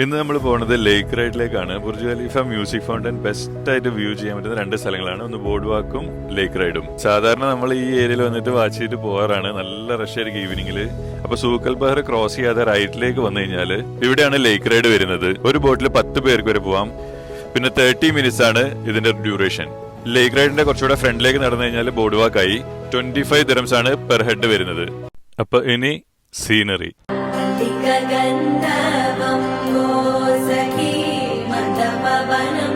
ഇന്ന് നമ്മൾ പോകുന്നത് ലേക്ക് റൈഡിലേക്കാണ്. Burj Khalifa music fountain best ആയിട്ട് വ്യൂ ചെയ്യാൻ പറ്റുന്ന രണ്ട് സ്ഥലങ്ങളാണ്. ഒന്ന് ബോർഡ് വാക്കും ലേക്ക് റൈഡും. സാധാരണ നമ്മൾ ഈ ഏരിയയിൽ വന്നിട്ട് വാച്ച് ചെയ്തിട്ട് പോകാറാണ്. നല്ല റഷ് ആയിരിക്കും ഈവനിങ്ങിൽ. അപ്പൊ സൂക്കൽ ബഹർ ക്രോസ് ചെയ്യാതെ റൈറ്റിലേക്ക് വന്നു കഴിഞ്ഞാൽ ഇവിടെയാണ് ലേക്ക് റൈഡ് വരുന്നത്. ഒരു ബോട്ടിൽ 10 പേർക്ക് വരെ പോവാം. പിന്നെ 30 മിനിറ്റ്സ് ആണ് ഇതിന്റെ ഡ്യൂറേഷൻ. ലേക്ക് റൈഡിന്റെ കുറച്ചുകൂടെ ഫ്രണ്ടിലേക്ക് നടന്നു കഴിഞ്ഞാൽ ബോർഡ് വാക്കായി 25 ദിറംസ് ആണ് പെർ ഹെഡ് വരുന്നത്. അപ്പൊ ഇനി സീനറി. സഖി മന്ദപവനം